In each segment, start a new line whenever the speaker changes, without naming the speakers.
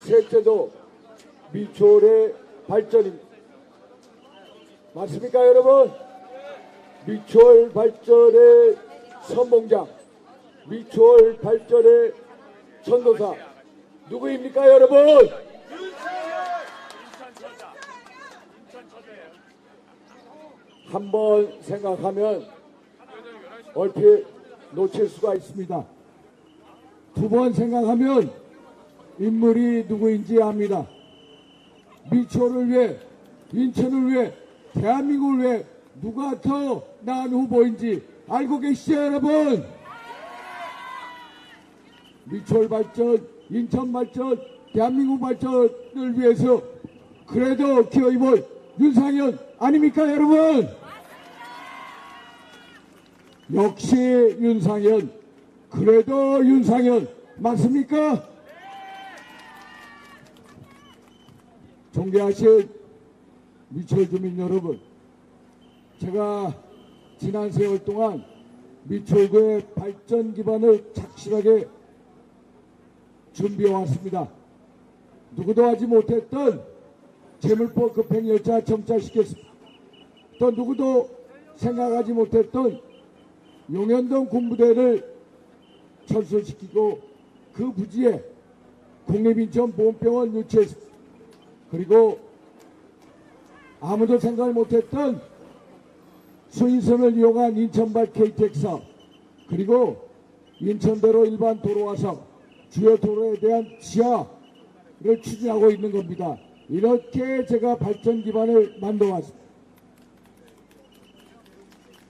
셋째도 미추홀의 발전입니다. 맞습니까, 여러분? 미추홀 발전의 선봉장, 미추홀 발전의 전도사 누구입니까, 여러분? 한번 생각하면 얼핏 놓칠 수가 있습니다. 두 번 생각하면 인물이 누구인지 압니다. 미추홀을 위해, 인천을 위해, 대한민국을 위해 누가 더 나은 후보인지 알고 계시죠, 여러분? 미추홀 발전, 인천 발전, 대한민국 발전을 위해서 그래도 기어입을 윤상현 아닙니까, 여러분? 역시 윤상현, 그래도 윤상현 맞습니까? 존경하신 미추홀 주민 여러분, 제가 지난 세월 동안 미추홀구의 발전 기반을 착실하게 준비해왔습니다. 누구도 하지 못했던 재물포 급행열차 정차시켰습니다. 또 누구도 생각하지 못했던 용현동 군부대를 철수시키고 그 부지에 국립인천보건병원 유치했습니다. 그리고 아무도 생각을 못했던 수인선을 이용한 인천발 KTX 사업, 그리고 인천대로 일반 도로와 사업, 주요 도로에 대한 지하를 추진하고 있는 겁니다. 이렇게 제가 발전 기반을 만들어 왔습니다.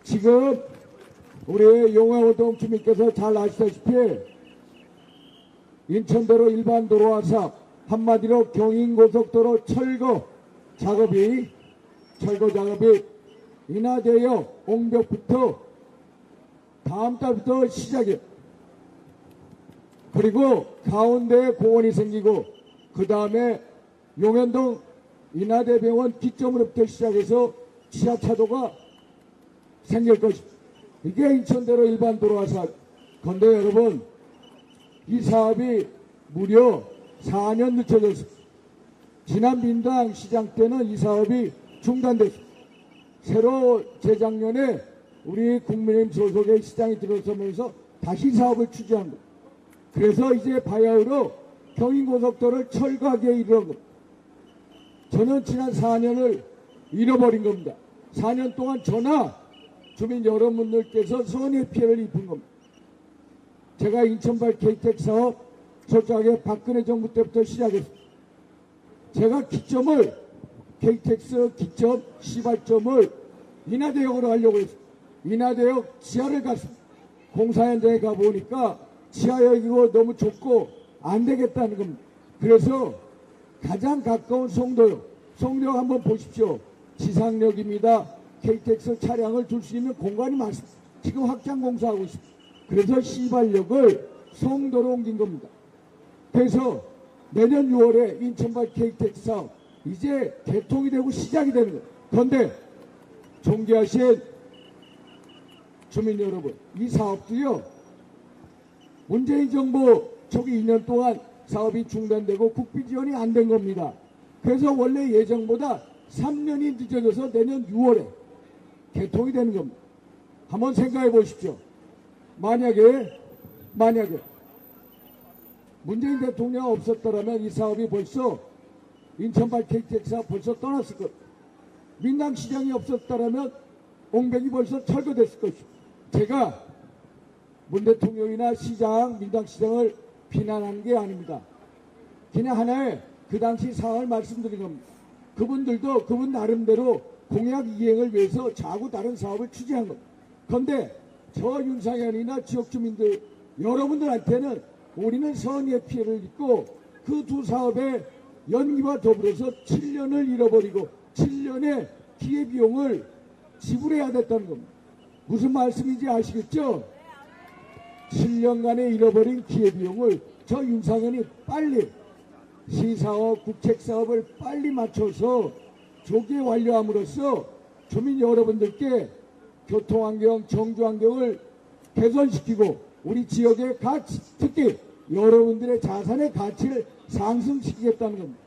지금 우리 용화호동 주민께서 잘 아시다시피 인천대로 일반 도로와 사업, 한마디로 경인고속도로 철거 작업이 인하되어 옹벽부터 다음 달부터 시작이에요. 그리고 가운데에 공원이 생기고 그 다음에 용현동 인하대병원 기점으로부터 시작해서 지하차도가 생길 것입니다. 이게 인천대로 일반 도로와 사업. 그런데 여러분, 이 사업이 무려 4년 늦춰졌습니다. 지난 민당 시장 때는 이 사업이 중단됐습니다. 새로 재작년에 우리 국민의힘 소속의 시장이 들어서면서 다시 사업을 추진한 겁니다. 그래서 이제 바야흐로 경인고속도로를 철거하기에 이르는 겁니다. 저는 지난 4년을 잃어버린 겁니다. 4년 동안 저나 주민 여러분들께서 손해 피해를 입은 겁니다. 제가 인천발 KTX 사업 솔직하게 박근혜 정부 때부터 시작했습니다. 제가 기점을 KTX 기점 시발점을 인하대역으로 하려고 했습니다. 인하대역 지하를 갔습니다. 공사 현장에 가보니까 지하역이고 너무 좁고 안 되겠다는 겁니다. 그래서 가장 가까운 송도역 한번 보십시오. 지상역입니다. KTX 차량을 둘 수 있는 공간이 많습니다. 지금 확장 공사하고 있습니다. 그래서 시발역을 송도로 옮긴 겁니다. 그래서 내년 6월에 인천발 KTX 사업 이제 개통이 되고 시작이 되는 거예요. 그런데 존경하신 주민 여러분, 이 사업도요, 문재인 정부 초기 2년 동안 사업이 중단되고 국비 지원이 안 된 겁니다. 그래서 원래 예정보다 3년이 늦어져서 내년 6월에 개통이 되는 겁니다. 한번 생각해 보십시오. 만약에 문재인 대통령 없었더라면 이 사업이 벌써 인천발 KTX 사업 벌써 떠났을 겁니다. 민당시장이 없었더라면 옹벽이 벌써 철거됐을 것입니다. 제가 문 대통령이나 시장, 민당시장을 비난하는 게 아닙니다. 그냥 하나의 그 당시 상황을 말씀드린 겁니다. 그분들도 그분 나름대로 공약 이행을 위해서 자꾸 다른 사업을 추진한 겁니다. 그런데 저 윤상현이나 지역 주민들 여러분들한테는 우리는 선의의 피해를 입고 그 두 사업의 연기와 더불어서 7년을 잃어버리고 7년의 기회비용을 지불해야 됐다는 겁니다. 무슨 말씀인지 아시겠죠? 7년간의 잃어버린 기회비용을 저 윤상현이 빨리 시사업, 국책사업을 빨리 맞춰서 조기에 완료함으로써 주민 여러분들께 교통환경, 정주환경을 개선시키고 우리 지역의 가치, 특히 여러분들의 자산의 가치를 상승시키겠다는 겁니다.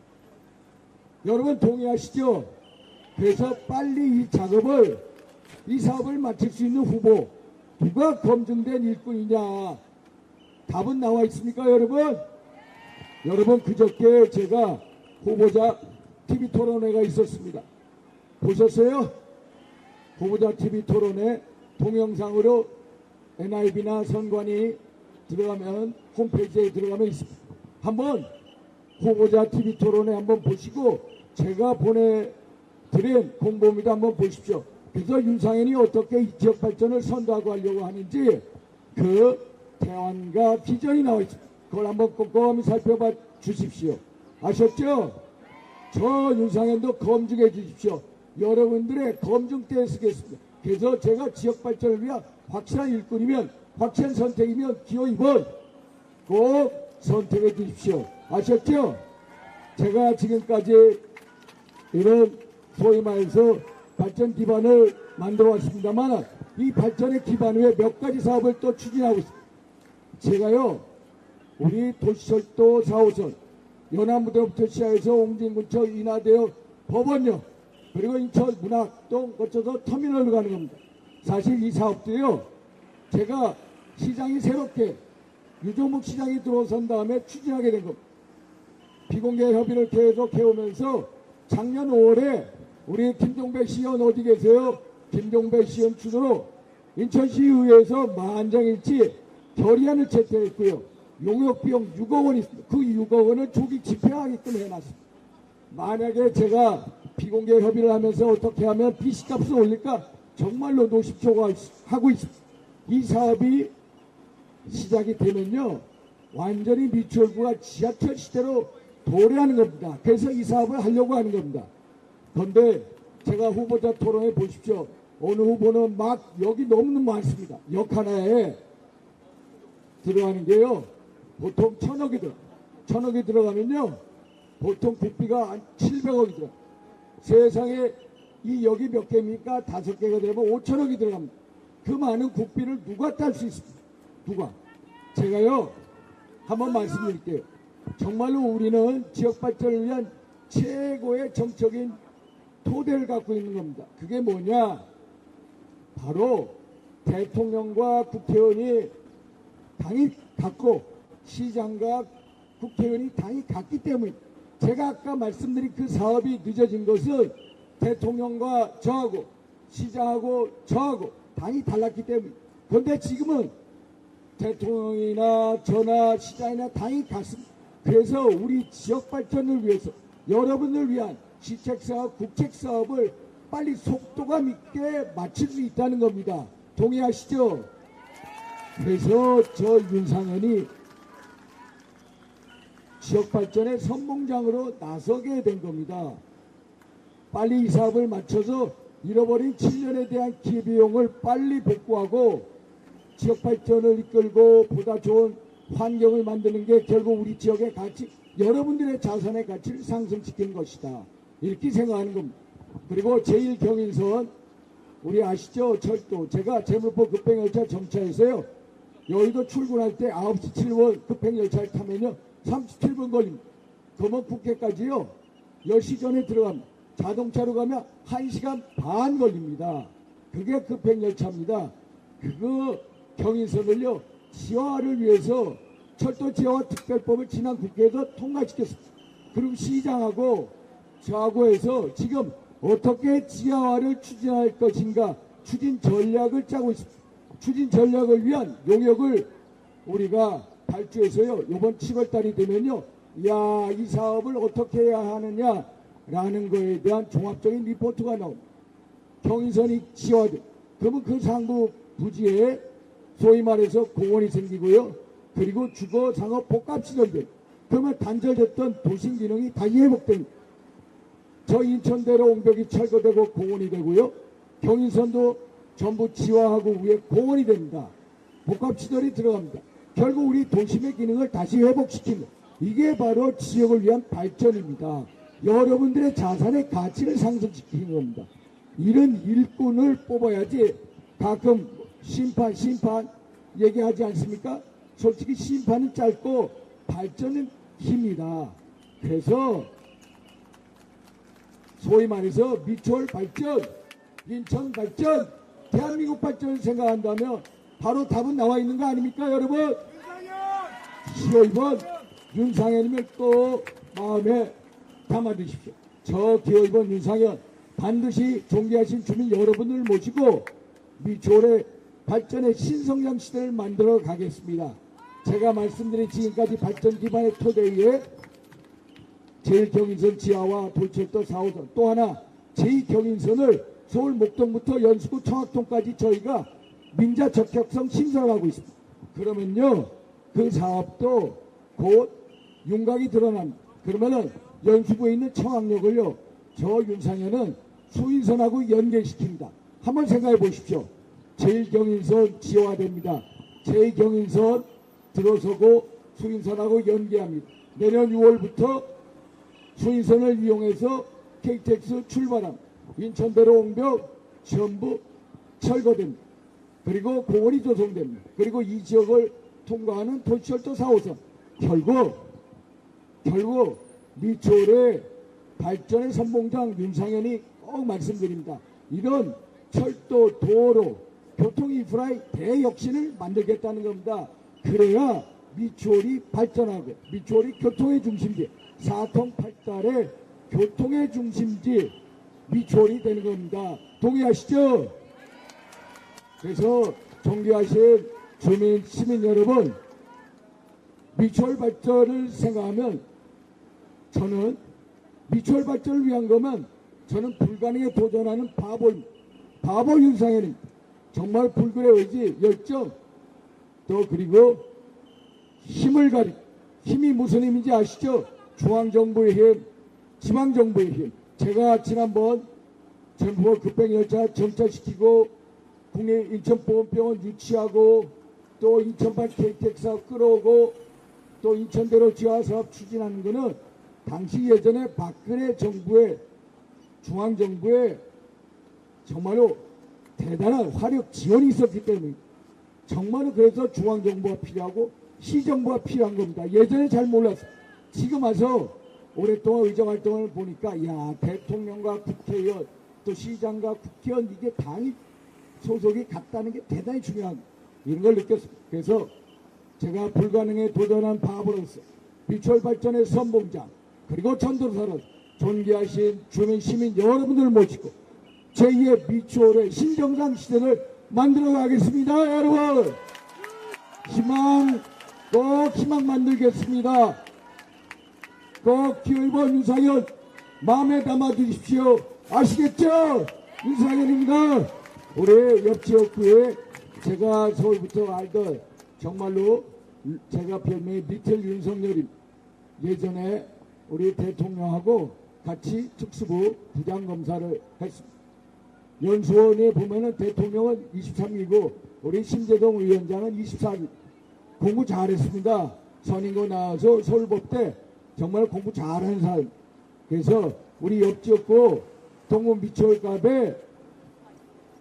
여러분 동의하시죠? 그래서 빨리 이 작업을, 이 사업을 마칠 수 있는 후보, 누가 검증된 일꾼이냐, 답은 나와 있습니까 여러분? 여러분 그저께 제가 후보자 TV 토론회가 있었습니다. 보셨어요? 후보자 TV 토론회 동영상으로 NIB나 선관위 들어가면, 홈페이지에 들어가면 있습니다. 한번 후보자 TV 토론회 한번 보시고 제가 보내드린 공보입니다. 한번 보십시오. 그래서 윤상현이 어떻게 이 지역 발전을 선도하고 하려고 하는지 그 대안과 비전이 나와 있습니다. 그걸 한번 꼼꼼히 살펴봐 주십시오. 아셨죠? 저 윤상현도 검증해 주십시오. 여러분들의 검증대에 쓰겠습니다. 그래서 제가 지역 발전을 위한 확실한 일꾼이면, 확실한 선택이면 기호 2번 꼭 선택해 주십시오. 아셨죠? 제가 지금까지 이런 소위 말해서 발전 기반을 만들어 왔습니다만 이 발전의 기반 위에 몇 가지 사업을 또 추진하고 있습니다. 제가요, 우리 도시철도 4호선 연안부대부터 시작해서 옹진군청 인하대역 법원역 그리고 인천 문학동 거쳐서 터미널로 가는 겁니다. 사실 이 사업도요, 제가 시장이 새롭게 유종목 시장이 들어선 다음에 추진하게 된 겁니다. 비공개 협의를 계속 해오면서 작년 5월에 우리 김종배 시의원 어디 계세요? 김종배 시의원 주도로 인천시의회에서 만장일치 결의안을 채택했고요. 용역비용 6억 원이 있습니다. 그 6억 원을 조기 집행하게끔 해놨습니다. 만약에 제가 비공개 협의를 하면서 어떻게 하면 비시값을 올릴까 정말로 노심초가 하고 있습니다. 이 사업이 시작이 되면요, 완전히 미추홀구가 지하철 시대로 도래하는 겁니다. 그래서 이 사업을 하려고 하는 겁니다. 그런데 제가 후보자 토론해 보십시오. 어느 후보는 막 여기 너무 많습니다. 역 하나에 들어가는 게요, 보통 1,000억이 들어. 1,000억이 들어가면요, 보통 국비가 한 700억이 들어. 세상에 이 역이 몇 개입니까? 5개가 되면 5,000억이 들어갑니다. 그 많은 국비를 누가 딸 수 있습니까? 누가? 제가요, 한번 말씀드릴게요. 정말로 우리는 지역 발전을 위한 최고의 정적인 토대를 갖고 있는 겁니다. 그게 뭐냐? 바로 대통령과 국회의원이 당이 같고 시장과 국회의원이 당이 같기 때문에, 제가 아까 말씀드린 그 사업이 늦어진 것은 대통령과 저하고 시장하고 저하고 당이 달랐기 때문에. 그런데 지금은 대통령이나 저나 시장이나 당이 같습니다. 그래서 우리 지역 발전을 위해서, 여러분을 위한 시책사업, 국책사업을 빨리 속도감 있게 마칠 수 있다는 겁니다. 동의하시죠? 그래서 저 윤상현이 지역 발전의 선봉장으로 나서게 된 겁니다. 빨리 이 사업을 맞춰서 잃어버린 7년에 대한 기비용을 빨리 복구하고 지역 발전을 이끌고 보다 좋은 환경을 만드는 게 결국 우리 지역의 가치, 여러분들의 자산의 가치를 상승시키는 것이다. 이렇게 생각하는 겁니다. 그리고 제1경인선, 우리 아시죠? 철도. 제가 제물포 급행열차 정차해서요, 여의도 출근할 때 9시 7분 급행열차를 타면요 37분 걸립니다. 그러면 국회까지요 10시 전에 들어갑니다. 자동차로 가면 1시간 반 걸립니다. 그게 급행열차입니다. 그거 경인선을요 지하화를 위해서 철도 지하화 특별법을 지난 국회에서 통과시켰습니다. 그리고 시장하고 저하고 해서 지금 어떻게 지하화를 추진할 것인가 추진 전략을 짜고 있습니다. 추진 전략을 위한 용역을 우리가 발주해서요, 이번 7월달이 되면요, 야, 이 사업을 어떻게 해야 하느냐라는 거에 대한 종합적인 리포트가 나옵니다. 경인선이 지하화돼. 그러면 그 상부 부지에 소위 말해서 공원이 생기고요, 그리고 주거 상업 복합시설들, 그러면 단절됐던 도심 기능이 다시 회복됩니다. 저 인천대로 옹벽이 철거되고 공원이 되고요, 경인선도 전부 지하하고 위에 공원이 됩니다. 복합시설이 들어갑니다. 결국 우리 도심의 기능을 다시 회복시키는, 이게 바로 지역을 위한 발전입니다. 여러분들의 자산의 가치를 상승시키는 겁니다. 이런 일꾼을 뽑아야지. 가끔 심판 얘기하지 않습니까? 솔직히 심판은 짧고 발전은 힘이다. 그래서 소위 말해서 미추홀 발전, 인천 발전, 대한민국 발전을 생각한다면 바로 답은 나와 있는 거 아닙니까, 여러분? 기호이번 윤상현님을 또 마음에 담아두십시오. 저 기호이번 윤상현 반드시 존귀하신 주민 여러분을 모시고 미추홀의 발전의 신성장 시대를 만들어 가겠습니다. 제가 말씀드린 지금까지 발전 기반의 토대 위에 제1경인선 지하와 돌철도 4호선, 또 하나 제2경인선을 서울 목동부터 연수구 청학동까지 저희가 민자 적격성 신설하고 있습니다. 그러면요, 그 사업도 곧 윤곽이 드러납니다. 그러면은 연수구에 있는 청학역을요, 저 윤상현은 수인선하고 연계시킵니다. 한번 생각해 보십시오. 제1경인선 지하화됩니다. 제2경인선 들어서고 수인선하고 연계합니다. 내년 6월부터 수인선을 이용해서 KTX 출발함, 인천대로 옹벽 전부 철거됩니다. 그리고 공원이 조성됩니다. 그리고 이 지역을 통과하는 도시철도 4호선. 결국 미추홀의 발전의 선봉장 윤상현이 꼭 말씀드립니다. 이런 철도, 도로, 교통인프라의 대혁신을 만들겠다는 겁니다. 그래야 미추홀이 발전하고 미추홀이 교통의 중심지, 4통 8달의 교통의 중심지 미추홀이 되는 겁니다. 동의하시죠? 그래서 존귀하신 주민, 시민 여러분, 미추홀 발전을 생각하면 저는 미추홀 발전을 위한 거면 저는 불가능에 도전하는 바보 윤상현입니다. 정말 불굴의 의지, 열정, 또 그리고 힘을 가리. 힘이 무슨 힘인지 아시죠? 중앙정부의 힘, 지방정부의 힘. 제가 지난번 전부 급행열차 정차시키고 국내 인천보건병원 유치하고 또 인천발 KTX 사업 끌어오고 또 인천대로 지하사업 추진하는 것은 당시 예전에 박근혜 정부의 중앙정부의 정말로 대단한 화력 지원이 있었기 때문에 정말로 그래서 중앙정부가 필요하고 시정부가 필요한 겁니다. 예전에 잘 몰랐어요. 지금 와서 오랫동안 의정활동을 보니까 야, 대통령과 국회의원 또 시장과 국회의원 이게 당이 소속이 같다는 게 대단히 중요한 이런 걸 느꼈습니다. 그래서 제가 불가능에 도전한 바보로서 미추홀 발전의 선봉장 그리고 전도사로 존귀하신 주민 시민 여러분들 모시고 제2의 미추홀의 신정상 시대를 만들어 가겠습니다. 여러분 희망 꼭 희망 만들겠습니다. 꼭 기호이번 윤상현 마음에 담아 주십시오. 아시겠죠? 윤상현입니다. 올해 옆 지역구에 제가 서울부터 알던 정말로 제가 별명이 리틀 윤석열입니다. 예전에 우리 대통령하고 같이 특수부 부장검사를 했습니다. 연수원에 보면은 대통령은 23이고 우리 심재동 위원장은 24일. 공부 잘했습니다. 선임고 나와서 서울법대 정말 공부 잘하는 사람. 그래서 우리 옆지역구 동문 미추홀갑에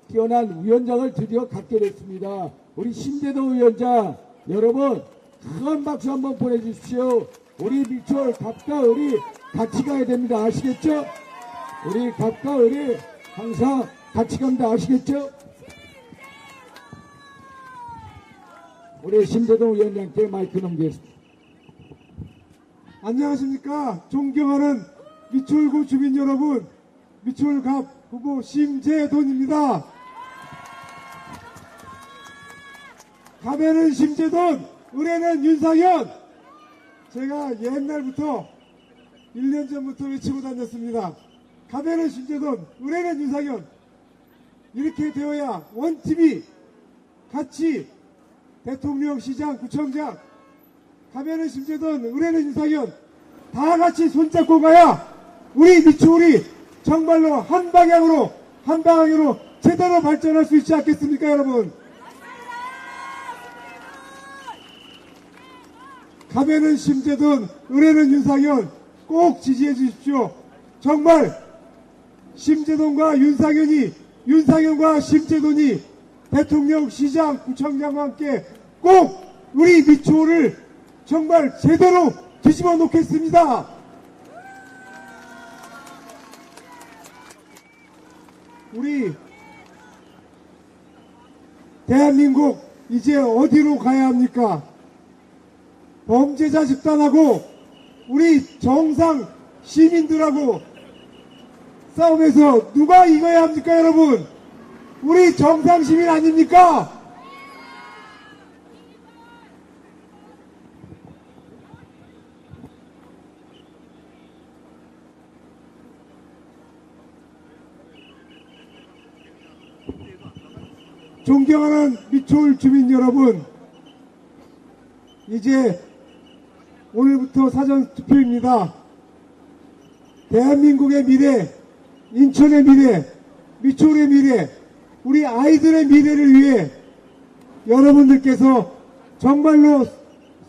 뛰어난 위원장을 드디어 갖게 됐습니다. 우리 심재동 위원장 여러분 큰 박수 한번 보내주십시오. 우리 미추홀 갑과 을이 같이 가야 됩니다. 아시겠죠? 우리 갑과 을이 항상 같이 갑니다. 아시겠죠? 우리 심재동 위원장께 마이크 넘기겠습니다.
안녕하십니까. 존경하는 미추홀구 주민 여러분, 미추홀갑 후보 심재돈입니다. 갑에는 심재돈, 을에는 윤상현. 제가 옛날부터 1년 전부터 외치고 다녔습니다. 갑에는 심재돈, 을에는 윤상현. 이렇게 되어야 원팀이 같이 대통령, 시장, 구청장, 갑에는 심재돈, 을에는 윤상현 다 같이 손잡고 가야 우리 미추홀이 정말로 한 방향으로 제대로 발전할 수 있지 않겠습니까, 여러분? 갑에는 심재돈, 을에는 윤상현 꼭 지지해 주십시오. 정말 심재돈과 윤상현이, 윤상현과 심재돈이 대통령, 시장, 구청장과 함께 꼭 우리 미추홀을 정말 제대로 뒤집어 놓겠습니다. 우리 대한민국 이제 어디로 가야 합니까? 범죄자 집단하고 우리 정상 시민들하고 싸움에서 누가 이겨야 합니까, 여러분? 우리 정상 시민 아닙니까? 존경하는 미추홀 주민 여러분, 이제 오늘부터 사전 투표입니다. 대한민국의 미래, 인천의 미래, 미추홀의 미래, 우리 아이들의 미래를 위해 여러분들께서 정말로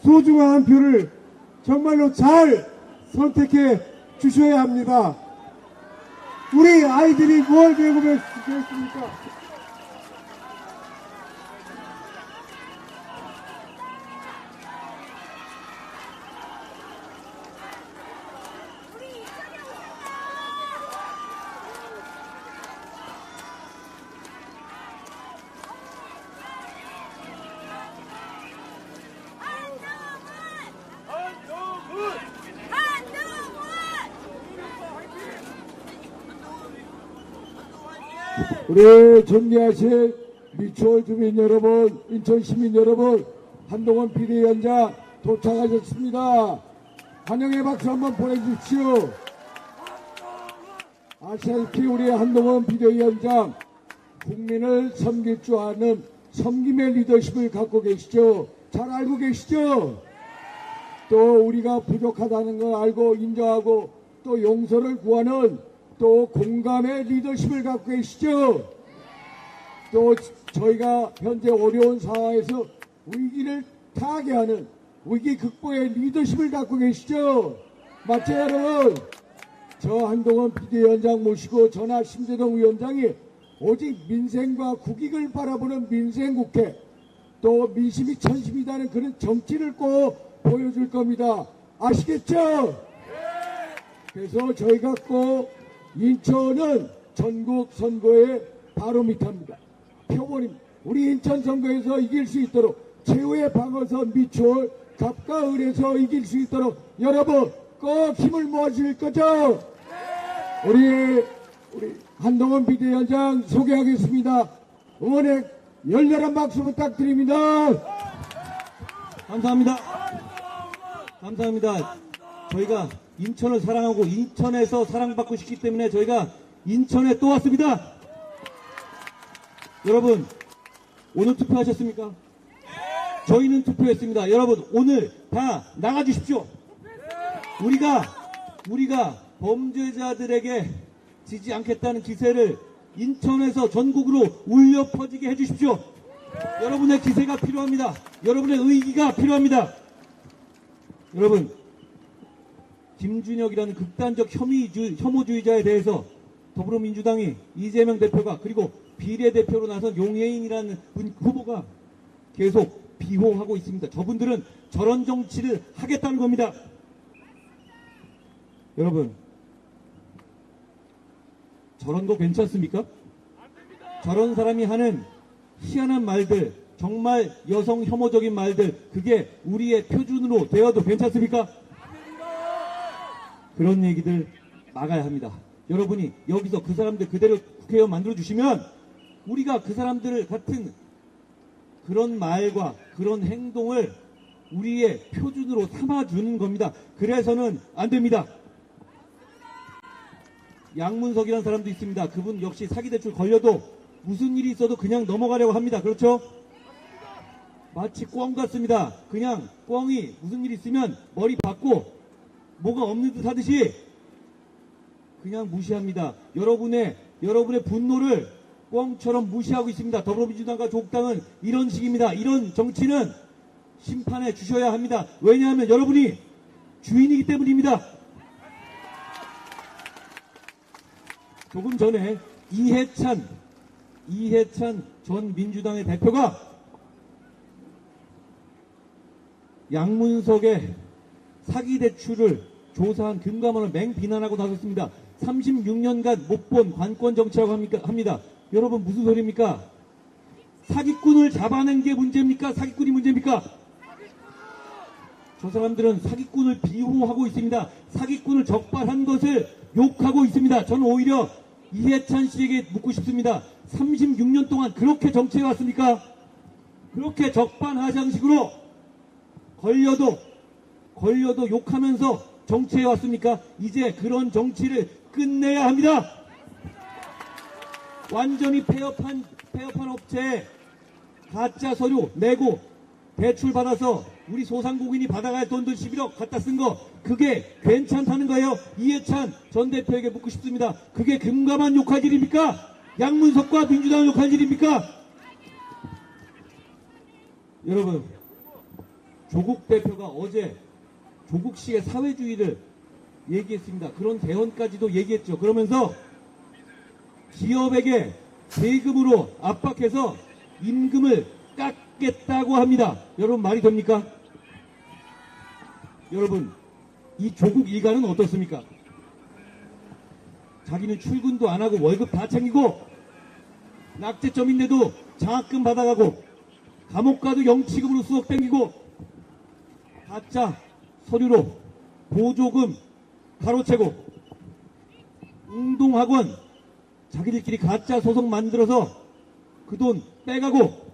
소중한 한 표를 정말로 잘 선택해 주셔야 합니다. 우리 아이들이 뭘 배우고 배웠습니까?
우리 존귀하신 미추홀 주민 여러분, 인천 시민 여러분, 한동훈 비대위원장 도착하셨습니다. 환영의 박수 한번 보내주십시오. 아시다시피 우리 한동훈 비대위원장 국민을 섬길 줄 아는 섬김의 리더십을 갖고 계시죠. 잘 알고 계시죠. 또 우리가 부족하다는 걸 알고 인정하고 또 용서를 구하는 또 공감의 리더십을 갖고 계시죠. 또 저희가 현재 어려운 상황에서 위기를 타개하는 위기 극복의 리더십을 갖고 계시죠. 맞죠, 여러분? 저 한동훈 비대위원장 모시고 저나 심재동 위원장이 오직 민생과 국익을 바라보는 민생국회, 또 민심이 천심이다는 그런 정치를 꼭 보여줄 겁니다. 아시겠죠? 그래서 저희가 꼭 인천은 전국 선거의 바로미터입니다. 표본입니다. 우리 인천 선거에서 이길 수 있도록 최후의 방어선 미추홀 갑과 을에서 이길 수 있도록 여러분 꼭 힘을 모아주실 거죠? 우리 한동훈 비대위원장 소개하겠습니다. 응원의 열렬한 박수 부탁드립니다.
감사합니다. 감사합니다. 저희가 인천을 사랑하고 인천에서 사랑받고 싶기 때문에 저희가 인천에 또 왔습니다. 여러분, 오늘 투표하셨습니까? 저희는 투표했습니다. 여러분, 오늘 다 나가주십시오. 우리가 범죄자들에게 지지 않겠다는 기세를 인천에서 전국으로 울려 퍼지게 해주십시오. 여러분의 기세가 필요합니다. 여러분의 의기가 필요합니다. 여러분, 김준혁이라는 극단적 혐오주의자에 대해서 더불어민주당이 이재명 대표가 그리고 비례대표로 나선 용해인이라는 후보가 계속 비호하고 있습니다. 저분들은 저런 정치를 하겠다는 겁니다. 여러분, 저런 거 괜찮습니까? 저런 사람이 하는 희한한 말들, 정말 여성 혐오적인 말들, 그게 우리의 표준으로 되어도 괜찮습니까? 그런 얘기들 막아야 합니다. 여러분이 여기서 그 사람들 그대로 국회의원 만들어주시면 우리가 그 사람들 같은 그런 말과 그런 행동을 우리의 표준으로 삼아주는 겁니다. 그래서는 안 됩니다. 양문석이라는 사람도 있습니다. 그분 역시 사기대출 걸려도 무슨 일이 있어도 그냥 넘어가려고 합니다. 그렇죠? 마치 꿩 같습니다. 그냥 꿩이 무슨 일이 있으면 머리 박고 뭐가 없는 듯 하듯이 그냥 무시합니다. 여러분의 분노를 꿩처럼 무시하고 있습니다. 더불어민주당과 조국당은 이런 식입니다. 이런 정치는 심판해 주셔야 합니다. 왜냐하면 여러분이 주인이기 때문입니다. 조금 전에 이해찬 전 민주당의 대표가 양문석의 사기 대출을 조사한 금감원을 맹비난하고 나섰습니다. 36년간 못 본 관권 정치라고 합니다. 여러분 무슨 소리입니까? 사기꾼을 잡아낸 게 문제입니까? 사기꾼이 문제입니까? 저 사람들은 사기꾼을 비호하고 있습니다. 사기꾼을 적발한 것을 욕하고 있습니다. 저는 오히려 이해찬 씨에게 묻고 싶습니다. 36년 동안 그렇게 정치해 왔습니까? 그렇게 적반하장식으로 걸려도 욕하면서 정치해 왔습니까? 이제 그런 정치를 끝내야 합니다. 완전히 폐업한 업체에 가짜 서류 내고 대출 받아서 우리 소상공인이 받아갈 돈들 11억 갖다 쓴 거 그게 괜찮다는 거예요. 이해찬 전 대표에게 묻고 싶습니다. 그게 금감원 욕할 일입니까? 양문석과 민주당 욕할 일입니까? 여러분, 조국 대표가 어제 조국식의 사회주의를 얘기했습니다. 그런 대언까지도 얘기했죠. 그러면서 기업에게 세금으로 압박해서 임금을 깎겠다고 합니다. 여러분 말이 됩니까? 여러분 이 조국 일가는 어떻습니까? 자기는 출근도 안 하고 월급 다 챙기고 낙제점인데도 장학금 받아가고 감옥 가도 영치금으로 수억 땡기고 가짜 서류로 보조금 가로채고 운동학원 자기들끼리 가짜 소속 만들어서 그 돈 빼가고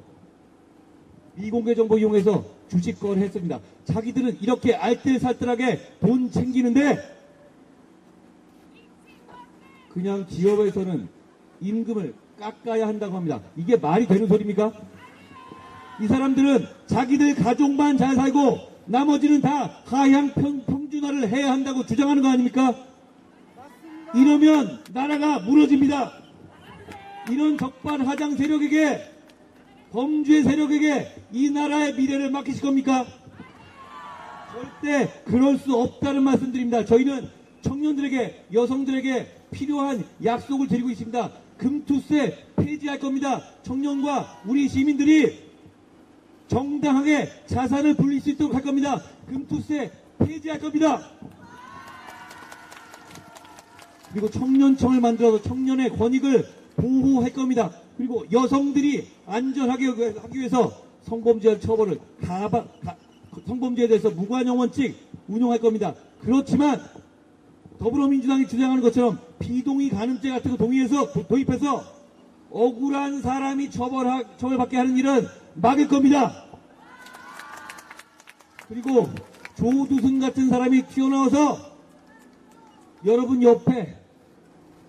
미공개 정보 이용해서 주식 거래했습니다. 자기들은 이렇게 알뜰살뜰하게 돈 챙기는데 그냥 기업에서는 임금을 깎아야 한다고 합니다. 이게 말이 되는 소리입니까? 이 사람들은 자기들 가족만 잘 살고 나머지는 다 하향 평준화를 해야 한다고 주장하는 거 아닙니까? 이러면 나라가 무너집니다. 이런 적반하장 세력에게 범죄 세력에게 이 나라의 미래를 맡기실 겁니까? 절대 그럴 수 없다는 말씀드립니다. 저희는 청년들에게 여성들에게 필요한 약속을 드리고 있습니다. 금투세 폐지할 겁니다. 청년과 우리 시민들이 정당하게 자산을 불릴 수 있도록 할 겁니다. 금투세 폐지할 겁니다. 그리고 청년청을 만들어서 청년의 권익을 보호할 겁니다. 그리고 여성들이 안전하게 하기 위해서 성범죄 처벌을 성범죄에 대해서 무관용 원칙 운용할 겁니다. 그렇지만 더불어민주당이 주장하는 것처럼 비동의 간음죄 같은 거 도입해서 억울한 사람이 처벌받게 하는 일은 막을 겁니다. 그리고 조두순 같은 사람이 튀어나와서 여러분 옆에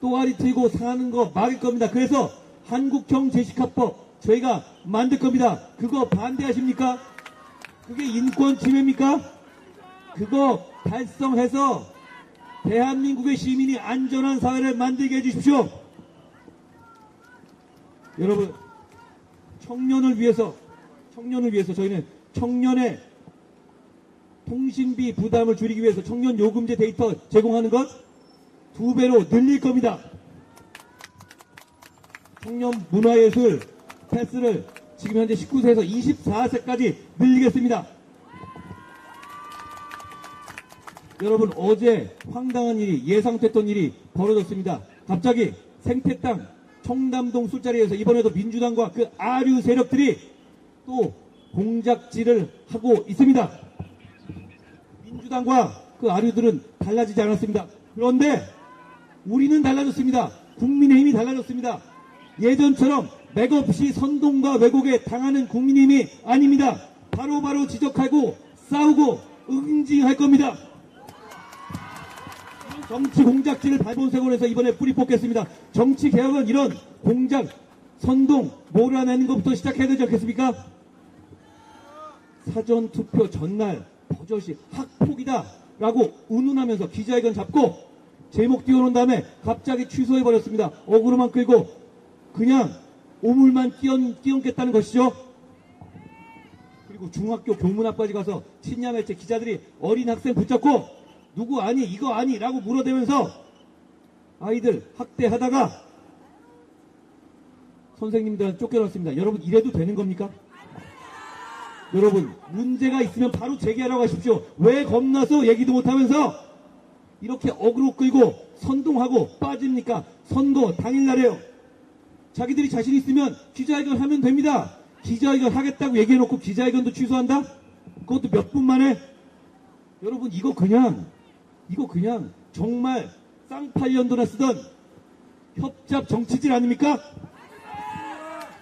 또아리 틀고 사는 거 막을 겁니다. 그래서 한국형 제식화법 저희가 만들 겁니다. 그거 반대하십니까? 그게 인권 침해입니까? 그거 달성해서 대한민국의 시민이 안전한 사회를 만들게 해주십시오. 여러분, 청년을 위해서 저희는 청년의 통신비 부담을 줄이기 위해서 청년 요금제 데이터 제공하는 것 2배로 늘릴 겁니다. 청년 문화예술 패스를 지금 현재 19세에서 24세까지 늘리겠습니다. 여러분, 어제 황당한 일이 예상됐던 일이 벌어졌습니다. 갑자기 생태땅 청담동 술자리에서 이번에도 민주당과 그 아류 세력들이 또 공작질을 하고 있습니다. 민주당과 그 아류들은 달라지지 않았습니다. 그런데 우리는 달라졌습니다. 국민의힘이 달라졌습니다. 예전처럼 맥없이 선동과 왜곡에 당하는 국민의힘이 아닙니다. 바로바로 지적하고 싸우고 응징할 겁니다. 정치 공작질을 발본색으로 해서 이번에 뿌리 뽑겠습니다. 정치 개혁은 이런 공작, 선동, 몰아내는 것부터 시작해야 되지 않겠습니까? 사전투표 전날 버젓이 학폭이다 라고 운운하면서 기자회견 잡고 제목 띄워놓은 다음에 갑자기 취소해버렸습니다. 어그로만 끌고 그냥 오물만 띄얹겠다는 것이죠. 그리고 중학교 교문 앞까지 가서 친야매체 기자들이 어린 학생 붙잡고 누구 아니 이거 아니 라고 물어대면서 아이들 학대하다가 선생님들한테 쫓겨났습니다. 여러분 이래도 되는 겁니까? 여러분, 문제가 있으면 바로 제기하라고 하십시오. 왜 겁나서 얘기도 못하면서 이렇게 어그로 끌고 선동하고 빠집니까? 선거 당일날에요. 자기들이 자신 있으면 기자회견 하면 됩니다. 기자회견 하겠다고 얘기해놓고 기자회견도 취소한다? 그것도 몇 분 만에? 여러분, 이거 그냥 정말 쌍팔년도나 쓰던 협잡 정치질 아닙니까?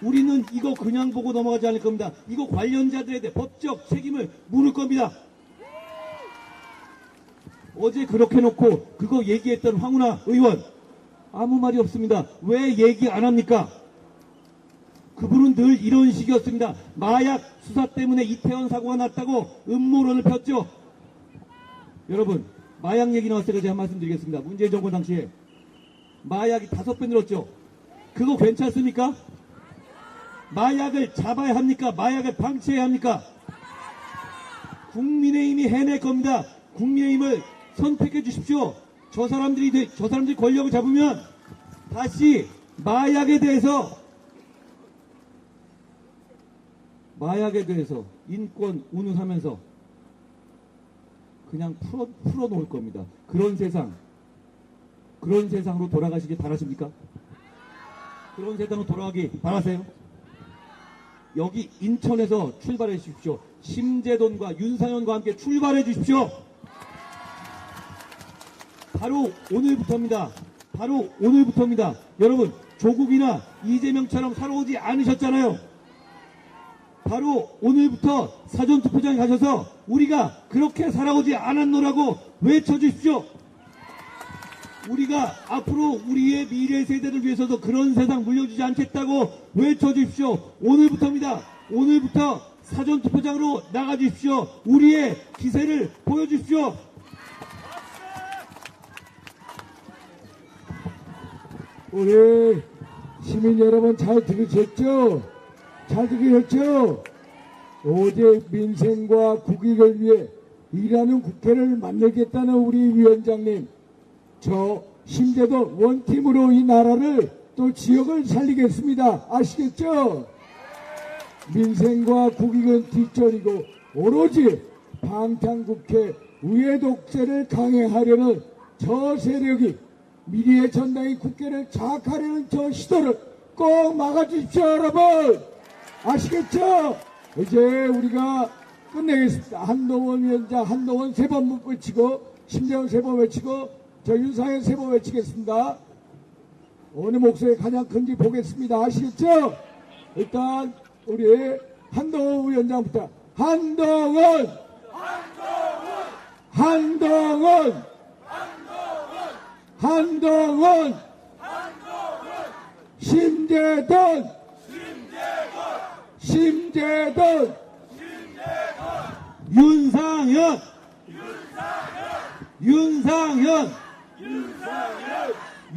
우리는 이거 그냥 보고 넘어가지 않을 겁니다. 이거 관련자들에 대해 법적 책임을 물을 겁니다. 어제 그렇게 놓고 그거 얘기했던 황운하 의원 아무 말이 없습니다. 왜 얘기 안 합니까? 그분은 늘 이런 식이었습니다. 마약 수사 때문에 이태원 사고가 났다고 음모론을 폈죠. 여러분, 마약 얘기 나왔을 때 제가 한 말씀 드리겠습니다. 문재인 정권 당시에 마약이 5배 늘었죠. 그거 괜찮습니까? 마약을 잡아야 합니까? 마약을 방치해야 합니까? 국민의힘이 해낼 겁니다. 국민의힘을 선택해 주십시오. 저 사람들이 권력을 잡으면 다시 마약에 대해서 인권 운운하면서 그냥 풀어놓을 겁니다. 그런 세상으로 돌아가시길 바라십니까? 그런 세상으로 돌아가기 바라세요? 여기 인천에서 출발해 주십시오. 심재돈과 윤상현과 함께 출발해 주십시오. 바로 오늘부터입니다. 여러분, 조국이나 이재명처럼 살아오지 않으셨잖아요. 바로 오늘부터 사전투표장에 가셔서 우리가 그렇게 살아오지 않았노라고 외쳐주십시오. 우리가 앞으로 우리의 미래 세대를 위해서도 그런 세상 물려주지 않겠다고 외쳐주십시오. 오늘부터입니다. 오늘부터 사전투표장으로 나가주십시오. 우리의 기세를 보여주십시오.
우리 시민 여러분 잘 들으셨죠? 어제 민생과 국익을 위해 일하는 국회를 만들겠다는 우리 위원장님, 저 심재돈 원팀으로 이 나라를 또 지역을 살리겠습니다. 아시겠죠? 민생과 국익은 뒷전이고 오로지 방탄국회 우회 독재를 강행하려는 저 세력이 미래의 전당이 국회를 장악하려는 저 시도를 꼭 막아주십시오, 여러분. 아시겠죠? 이제 우리가 끝내겠습니다. 한동훈 위원장, 한동훈 3번 외치고, 심재원 3번 외치고, 저 윤상현 3번 외치겠습니다. 어느 목소리 가장 큰지 보겠습니다. 아시겠죠? 일단 우리 한동훈 위원장부터. 한동훈! 심재돈!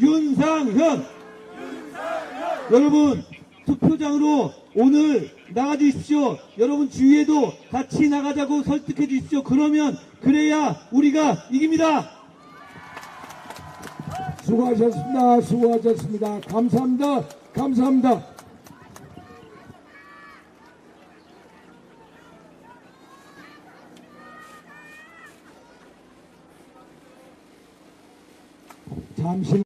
윤상현! 여러분, 투표장으로 오늘 나가주십시오. 여러분 주위에도 같이 나가자고 설득해 주십시오. 그래야 우리가 이깁니다. 수고하셨습니다. 감사합니다. 잠시